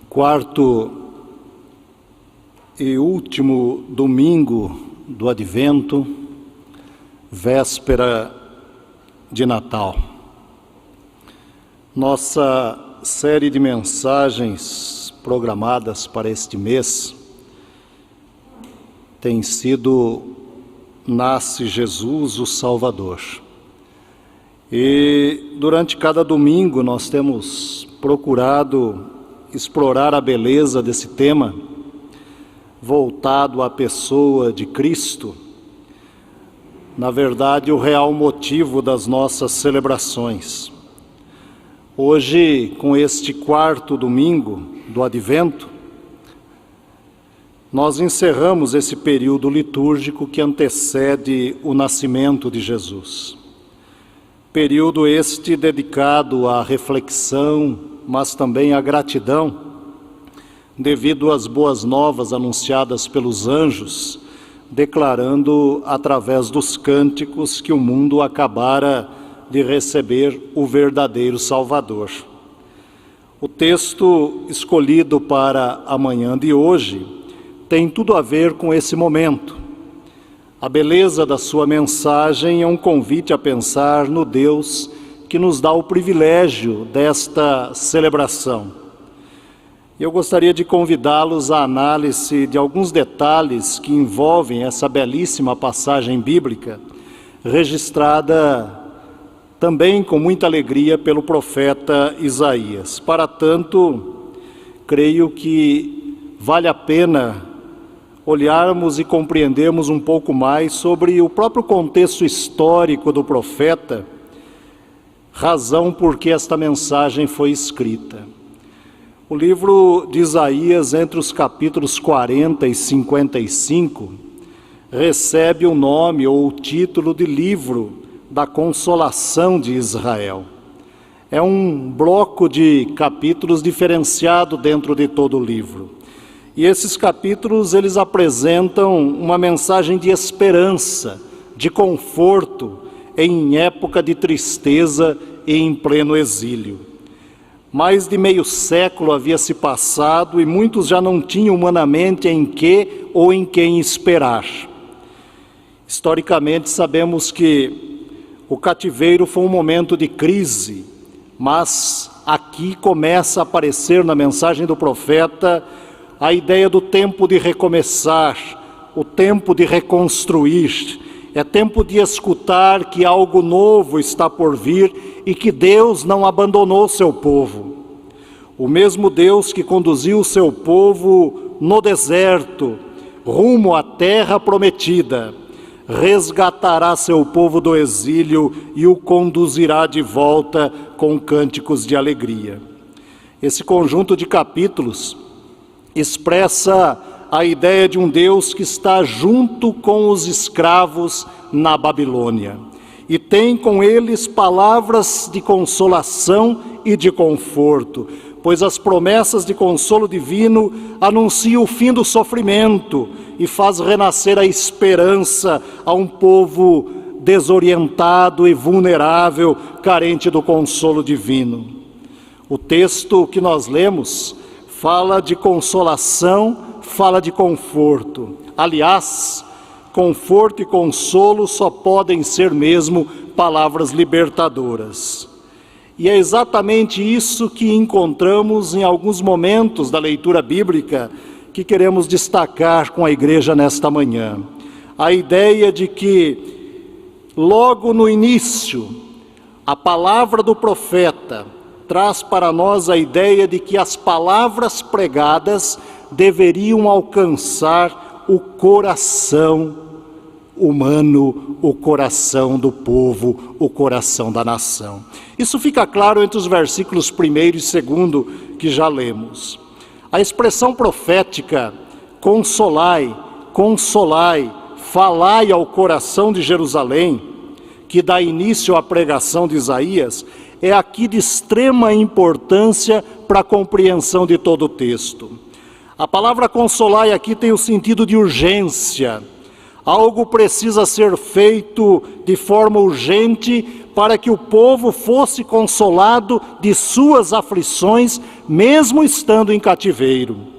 Quarto e último domingo do Advento, véspera de Natal. Nossa série de mensagens programadas para este mês tem sido Nasce Jesus, o Salvador. E durante cada domingo nós temos procurado explorar a beleza desse tema, voltado à pessoa de Cristo, na verdade o real motivo das nossas celebrações. Hoje, com este quarto domingo do Advento, nós encerramos esse período litúrgico que antecede o nascimento de Jesus. Período este dedicado à reflexão, mas também à gratidão, devido às boas novas anunciadas pelos anjos, declarando através dos cânticos que o mundo acabara de receber o verdadeiro Salvador. O texto escolhido para a manhã de hoje tem tudo a ver com esse momento. A beleza da sua mensagem é um convite a pensar no Deus que nos dá o privilégio desta celebração. Eu gostaria de convidá-los à análise de alguns detalhes que envolvem essa belíssima passagem bíblica, registrada também com muita alegria pelo profeta Isaías. Para tanto, creio que vale a pena olharmos e compreendermos um pouco mais sobre o próprio contexto histórico do profeta, razão por que esta mensagem foi escrita. O livro de Isaías, entre os capítulos 40 e 55, recebe o nome ou o título de Livro da Consolação de Israel. É um bloco de capítulos diferenciado dentro de todo o livro. E esses capítulos, eles apresentam uma mensagem de esperança, de conforto, em época de tristeza e em pleno exílio. Mais de meio século havia se passado e muitos já não tinham humanamente em que ou em quem esperar. Historicamente sabemos que o cativeiro foi um momento de crise, mas aqui começa a aparecer na mensagem do profeta a ideia do tempo de recomeçar, o tempo de reconstruir. É tempo de escutar que algo novo está por vir e que Deus não abandonou seu povo. O mesmo Deus que conduziu o seu povo no deserto, rumo à terra prometida, resgatará seu povo do exílio e o conduzirá de volta com cânticos de alegria. Esse conjunto de capítulos expressa a ideia de um Deus que está junto com os escravos na Babilônia e tem com eles palavras de consolação e de conforto, pois as promessas de consolo divino anunciam o fim do sofrimento e faz renascer a esperança a um povo desorientado e vulnerável, carente do consolo divino. O texto que nós lemos fala de consolação, fala de conforto. Aliás, conforto e consolo só podem ser mesmo palavras libertadoras. E é exatamente isso que encontramos em alguns momentos da leitura bíblica que queremos destacar com a igreja nesta manhã. A ideia de que, logo no início, a palavra do profeta traz para nós a ideia de que as palavras pregadas deveriam alcançar o coração humano, o coração do povo, o coração da nação. Isso fica claro entre os versículos 1 e 2 que já lemos. A expressão profética, consolai, consolai, falai ao coração de Jerusalém, que dá início à pregação de Isaías, é aqui de extrema importância para a compreensão de todo o texto. A palavra consolai aqui tem o sentido de urgência. Algo precisa ser feito de forma urgente para que o povo fosse consolado de suas aflições, mesmo estando em cativeiro.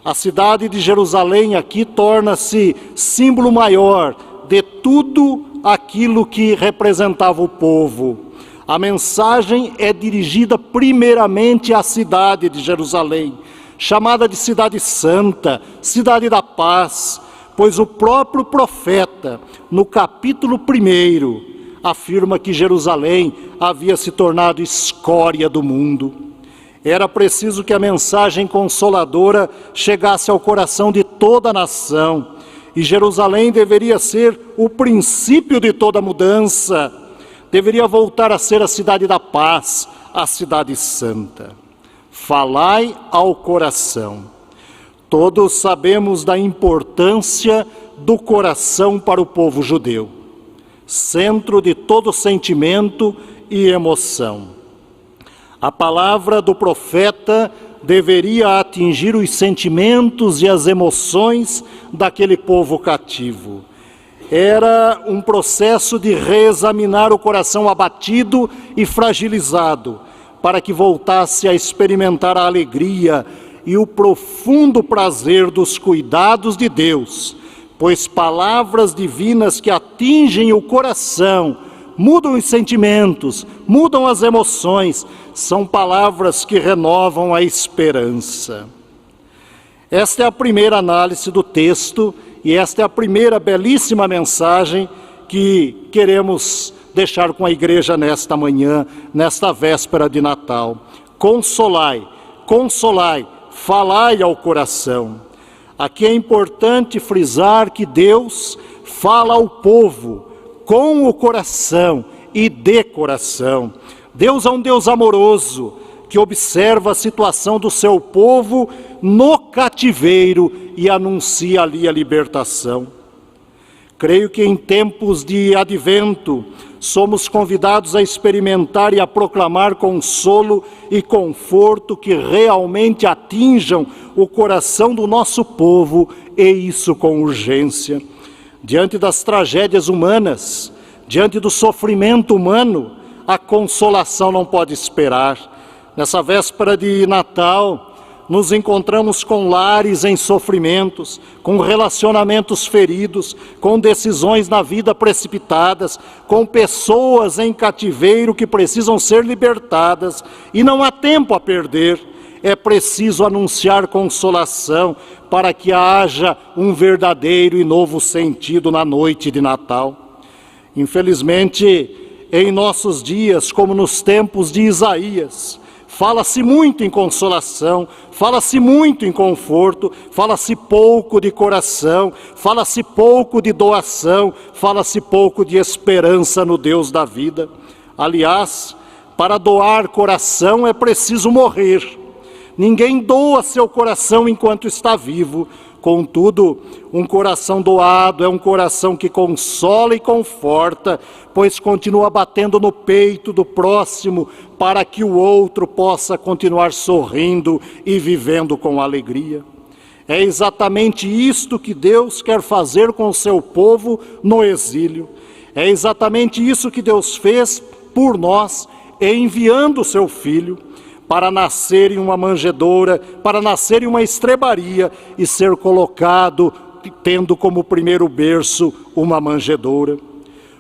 A cidade de Jerusalém aqui torna-se símbolo maior de tudo aquilo que representava o povo. A mensagem é dirigida primeiramente à cidade de Jerusalém, chamada de Cidade Santa, Cidade da Paz, pois o próprio profeta, no capítulo 1, afirma que Jerusalém havia se tornado escória do mundo. Era preciso que a mensagem consoladora chegasse ao coração de toda a nação, e Jerusalém deveria ser o princípio de toda mudança, deveria voltar a ser a cidade da paz, a cidade santa. Falai ao coração. Todos sabemos da importância do coração para o povo judeu, centro de todo sentimento e emoção. A palavra do profeta deveria atingir os sentimentos e as emoções daquele povo cativo. Era um processo de reexaminar o coração abatido e fragilizado, para que voltasse a experimentar a alegria e o profundo prazer dos cuidados de Deus, pois palavras divinas que atingem o coração, mudam os sentimentos, mudam as emoções, são palavras que renovam a esperança. Esta é a primeira análise do texto e esta é a primeira belíssima mensagem que queremos deixar com a igreja nesta manhã, nesta véspera de Natal. Consolai, consolai, falai ao coração. Aqui é importante frisar que Deus fala ao povo com o coração e de coração. Deus é um Deus amoroso que observa a situação do seu povo no cativeiro e anuncia ali a libertação. Creio que em tempos de advento somos convidados a experimentar e a proclamar consolo e conforto que realmente atinjam o coração do nosso povo, e isso com urgência. Diante das tragédias humanas, diante do sofrimento humano, a consolação não pode esperar. Nessa véspera de Natal, nos encontramos com lares em sofrimentos, com relacionamentos feridos, com decisões na vida precipitadas, com pessoas em cativeiro que precisam ser libertadas, e não há tempo a perder. É preciso anunciar consolação para que haja um verdadeiro e novo sentido na noite de Natal. Infelizmente, em nossos dias, como nos tempos de Isaías, fala-se muito em consolação, fala-se muito em conforto, fala-se pouco de coração, fala-se pouco de doação, fala-se pouco de esperança no Deus da vida. Aliás, para doar coração é preciso morrer. Ninguém doa seu coração enquanto está vivo. Contudo, um coração doado é um coração que consola e conforta, pois continua batendo no peito do próximo para que o outro possa continuar sorrindo e vivendo com alegria. É exatamente isto que Deus quer fazer com o seu povo no exílio. É exatamente isso que Deus fez por nós, enviando o seu Filho para nascer em uma manjedoura, para nascer em uma estrebaria e ser colocado, tendo como primeiro berço uma manjedoura.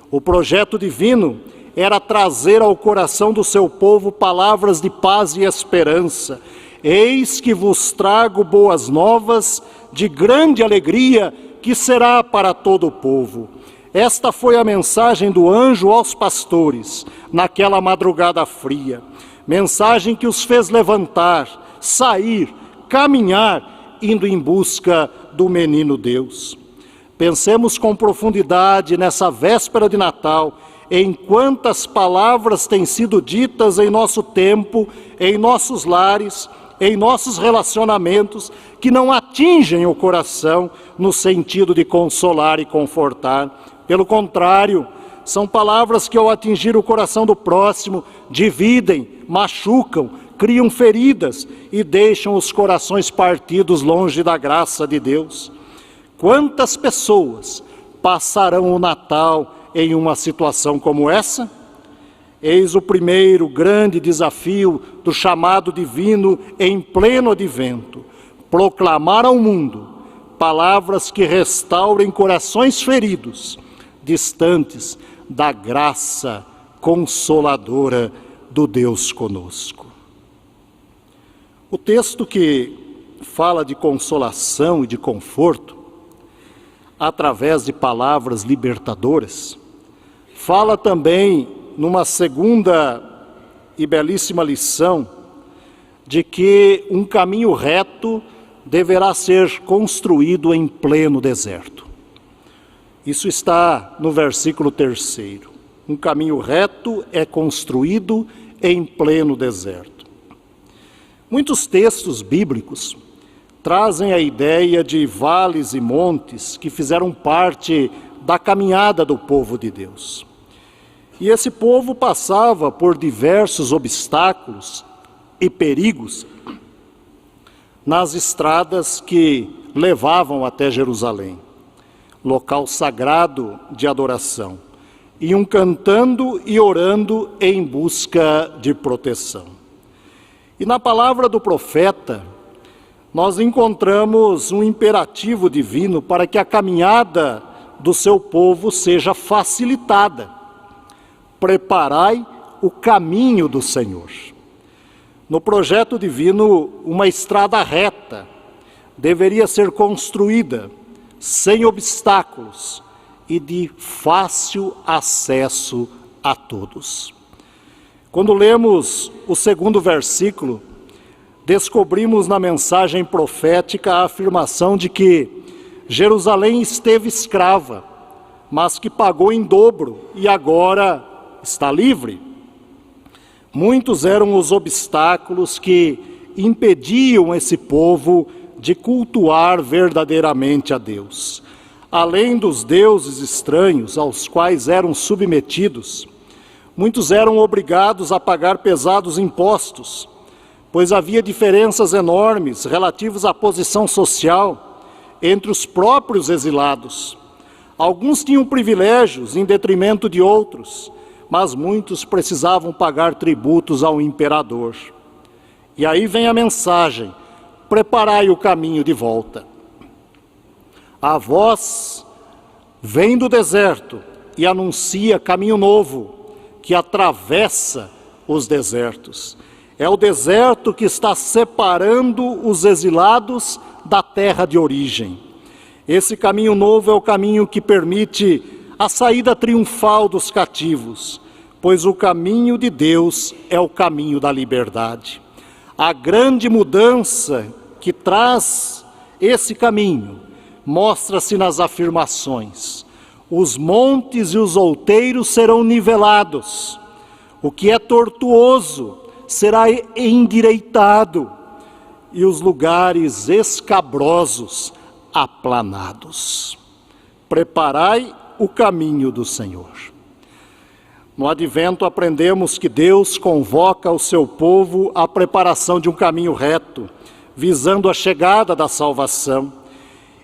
O projeto divino era trazer ao coração do seu povo palavras de paz e esperança. Eis que vos trago boas novas de grande alegria, que será para todo o povo. Esta foi a mensagem do anjo aos pastores, naquela madrugada fria. Mensagem que os fez levantar, sair, caminhar, indo em busca do menino Deus. Pensemos com profundidade nessa véspera de Natal, em quantas palavras têm sido ditas em nosso tempo, em nossos lares, em nossos relacionamentos, que não atingem o coração no sentido de consolar e confortar. Pelo contrário, são palavras que, ao atingir o coração do próximo, dividem, machucam, criam feridas e deixam os corações partidos longe da graça de Deus. Quantas pessoas passarão o Natal em uma situação como essa? Eis o primeiro grande desafio do chamado divino em pleno advento: proclamar ao mundo palavras que restaurem corações feridos, distantes da graça consoladora do Deus conosco. O texto que fala de consolação e de conforto, através de palavras libertadoras, fala também, numa segunda e belíssima lição, de que um caminho reto deverá ser construído em pleno deserto. Isso está no versículo 3. Um caminho reto é construído em pleno deserto. Muitos textos bíblicos trazem a ideia de vales e montes que fizeram parte da caminhada do povo de Deus. E esse povo passava por diversos obstáculos e perigos nas estradas que levavam até Jerusalém, local sagrado de adoração. Iam cantando e orando em busca de proteção. E na palavra do profeta, nós encontramos um imperativo divino para que a caminhada do seu povo seja facilitada. Preparai o caminho do Senhor. No projeto divino, uma estrada reta deveria ser construída sem obstáculos e de fácil acesso a todos. Quando lemos o segundo versículo, descobrimos na mensagem profética a afirmação de que Jerusalém esteve escrava, mas que pagou em dobro e agora está livre. Muitos eram os obstáculos que impediam esse povo de cultuar verdadeiramente a Deus. Além dos deuses estranhos aos quais eram submetidos, muitos eram obrigados a pagar pesados impostos, pois havia diferenças enormes relativas à posição social entre os próprios exilados. Alguns tinham privilégios em detrimento de outros, mas muitos precisavam pagar tributos ao imperador. E aí vem a mensagem: preparai o caminho de volta. A voz vem do deserto e anuncia caminho novo, que atravessa os desertos. É o deserto que está separando os exilados da terra de origem. Esse caminho novo é o caminho que permite a saída triunfal dos cativos, pois o caminho de Deus é o caminho da liberdade. A grande mudança que traz esse caminho mostra-se nas afirmações: os montes e os outeiros serão nivelados, o que é tortuoso será endireitado, e os lugares escabrosos aplanados. Preparai o caminho do Senhor. No Advento aprendemos que Deus convoca o seu povo à preparação de um caminho reto, visando a chegada da salvação.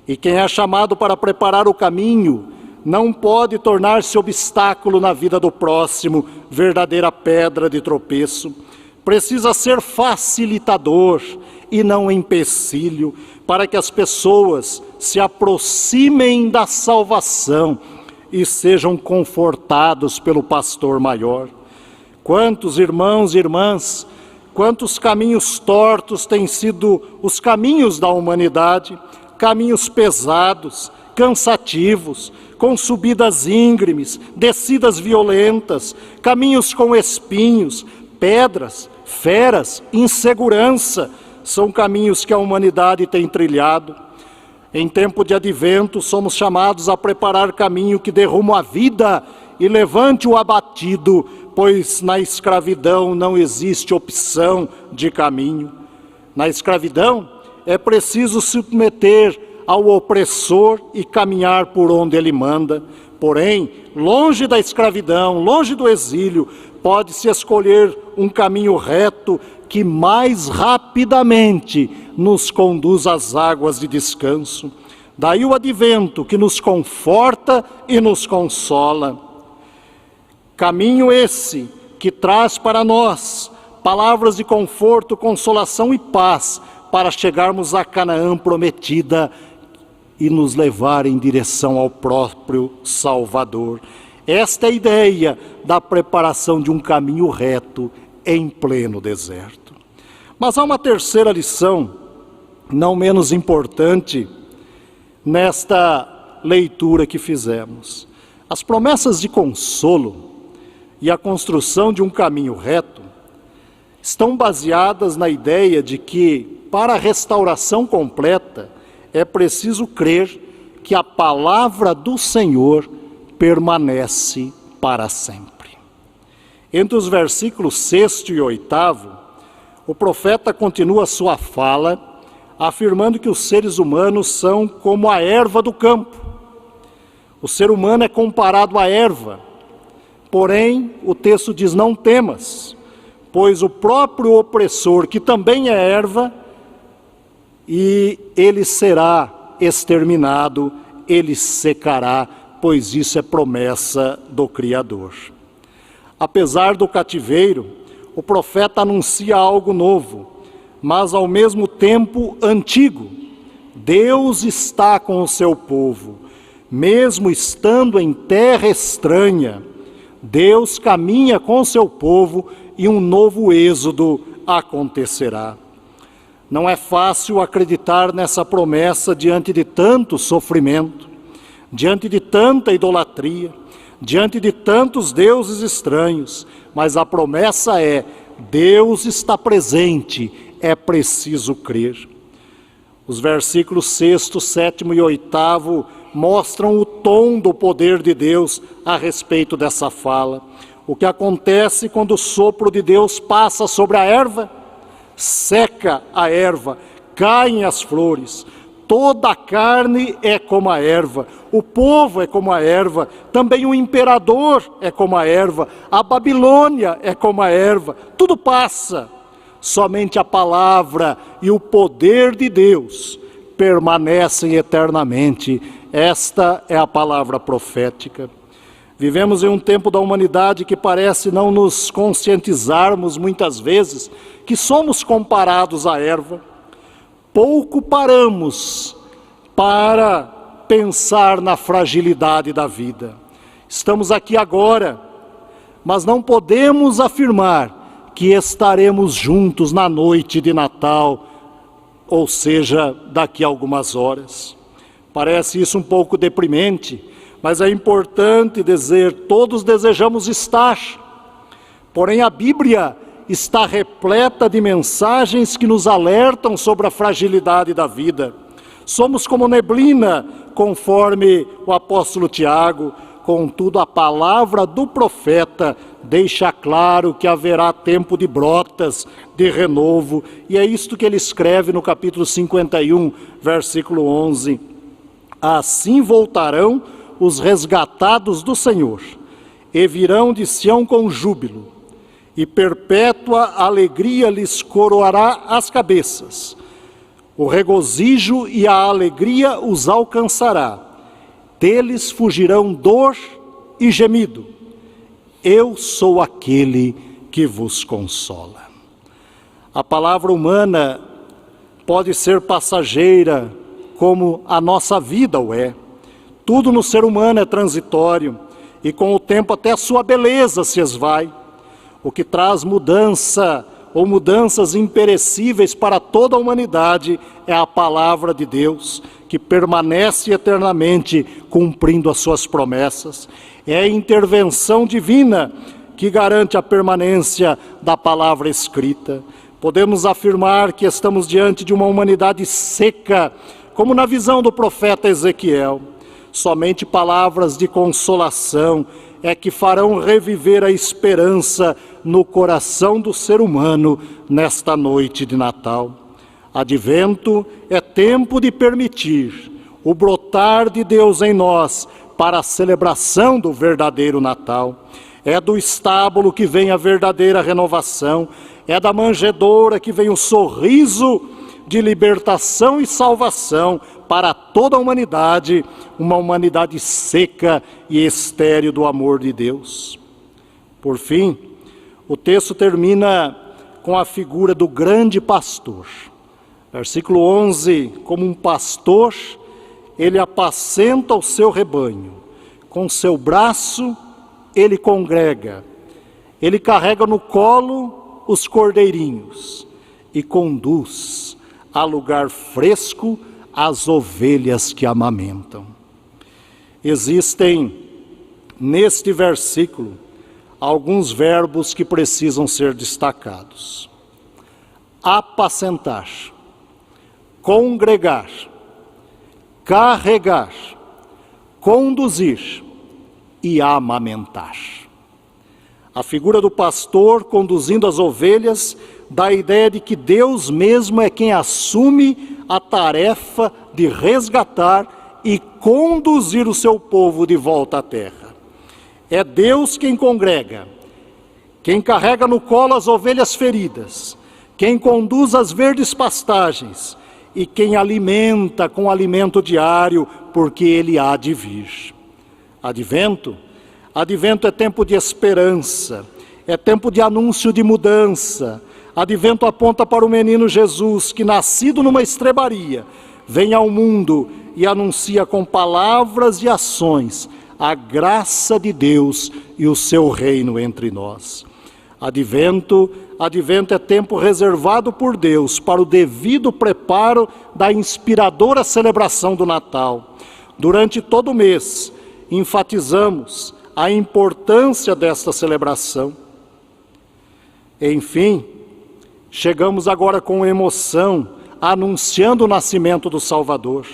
E quem é chamado para preparar o caminho não pode tornar-se obstáculo na vida do próximo, verdadeira pedra de tropeço. Precisa ser facilitador e não empecilho, para que as pessoas se aproximem da salvação e sejam confortados pelo pastor maior. Quantos irmãos e irmãs, quantos caminhos tortos têm sido os caminhos da humanidade, caminhos pesados, cansativos, com subidas íngremes, descidas violentas, caminhos com espinhos, pedras, feras, insegurança, são caminhos que a humanidade tem trilhado. Em tempo de advento, somos chamados a preparar caminho que dê rumo à vida e levante o abatido, pois na escravidão não existe opção de caminho. Na escravidão é preciso se submeter ao opressor e caminhar por onde ele manda. Porém, longe da escravidão, longe do exílio, pode-se escolher um caminho reto que mais rapidamente nos conduz às águas de descanso. Daí o advento que nos conforta e nos consola. Caminho esse que traz para nós palavras de conforto, consolação e paz para chegarmos a Canaã prometida e nos levar em direção ao próprio Salvador. Esta é a ideia da preparação de um caminho reto em pleno deserto. Mas há uma terceira lição, não menos importante, nesta leitura que fizemos. As promessas de consolo e a construção de um caminho reto estão baseadas na ideia de que, para a restauração completa, é preciso crer que a palavra do Senhor permanece para sempre. Entre os versículos 6 e 8, o profeta continua sua fala, afirmando que os seres humanos são como a erva do campo. O ser humano é comparado à erva, porém o texto diz: não temas, pois o próprio opressor, que também é erva, e ele será exterminado, ele secará, pois isso é promessa do Criador. Apesar do cativeiro, o profeta anuncia algo novo, mas ao mesmo tempo antigo. Deus está com o seu povo, mesmo estando em terra estranha. Deus caminha com o seu povo e um novo êxodo acontecerá. Não é fácil acreditar nessa promessa diante de tanto sofrimento, diante de tanta idolatria, diante de tantos deuses estranhos, mas a promessa é: Deus está presente, é preciso crer. Os versículos 6, 7 e 8 mostram o tom do poder de Deus a respeito dessa fala. O que acontece quando o sopro de Deus passa sobre a erva? Seca a erva, caem as flores, toda a carne é como a erva, o povo é como a erva, também o imperador é como a erva, a Babilônia é como a erva, tudo passa. Somente a palavra e o poder de Deus permanecem eternamente. Esta é a palavra profética. Vivemos em um tempo da humanidade que parece não nos conscientizarmos muitas vezes que somos comparados à erva. Pouco paramos para pensar na fragilidade da vida. Estamos aqui agora, mas não podemos afirmar que estaremos juntos na noite de Natal, ou seja, daqui a algumas horas. Parece isso um pouco deprimente, mas é importante dizer: todos desejamos estar. Porém, a Bíblia está repleta de mensagens que nos alertam sobre a fragilidade da vida. Somos como neblina, conforme o apóstolo Tiago. Contudo, a palavra do profeta deixa claro que haverá tempo de brotas, de renovo. E é isto que ele escreve no capítulo 51, versículo 11. Assim voltarão os resgatados do Senhor, e virão de Sião com júbilo, e perpétua alegria lhes coroará as cabeças. O regozijo e a alegria os alcançará. Deles fugirão dor e gemido. Eu sou aquele que vos consola. A palavra humana pode ser passageira, como a nossa vida o é. Tudo no ser humano é transitório, e com o tempo até a sua beleza se esvai. O que traz mudança ou mudanças imperecíveis para toda a humanidade é a palavra de Deus, que permanece eternamente cumprindo as suas promessas. É a intervenção divina que garante a permanência da palavra escrita. Podemos afirmar que estamos diante de uma humanidade seca, como na visão do profeta Ezequiel. Somente palavras de consolação é que farão reviver a esperança no coração do ser humano nesta noite de Natal. Advento é tempo de permitir o brotar de Deus em nós para a celebração do verdadeiro Natal. É do estábulo que vem a verdadeira renovação, É da manjedoura que vem o sorriso de libertação e salvação para toda a humanidade, uma humanidade seca e estéril do amor de Deus. Por fim, o texto termina com a figura do grande pastor. Versículo 11, como um pastor, ele apacenta o seu rebanho. Com seu braço, ele congrega. Ele carrega no colo os cordeirinhos e conduz a lugar fresco as ovelhas que amamentam. Existem, neste versículo, alguns verbos que precisam ser destacados: apacentar, congregar, carregar, conduzir e amamentar. A figura do pastor conduzindo as ovelhas dá a ideia de que Deus mesmo é quem assume a tarefa de resgatar e conduzir o seu povo de volta à terra. É Deus quem congrega, quem carrega no colo as ovelhas feridas, quem conduz as verdes pastagens e quem alimenta com alimento diário, porque Ele há de vir. Advento é tempo de esperança, é tempo de anúncio de mudança. Advento aponta para o menino Jesus, que nascido numa estrebaria, vem ao mundo e anuncia com palavras e ações a graça de Deus e o seu reino entre nós. Advento é tempo reservado por Deus para o devido preparo da inspiradora celebração do Natal. Durante todo o mês, enfatizamos a importância desta celebração. Enfim, chegamos agora com emoção, anunciando o nascimento do Salvador.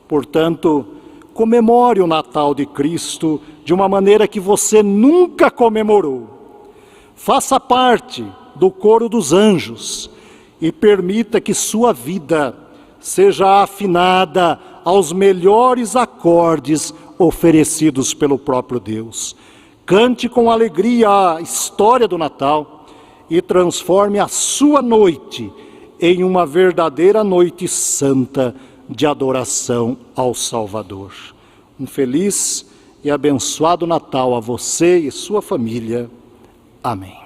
Portanto, comemore o Natal de Cristo de uma maneira que você nunca comemorou. Faça parte do coro dos anjos e permita que sua vida seja afinada aos melhores acordes oferecidos pelo próprio Deus. Cante com alegria a história do Natal e transforme a sua noite em uma verdadeira noite santa de adoração ao Salvador. Um feliz e abençoado Natal a você e sua família. Amém.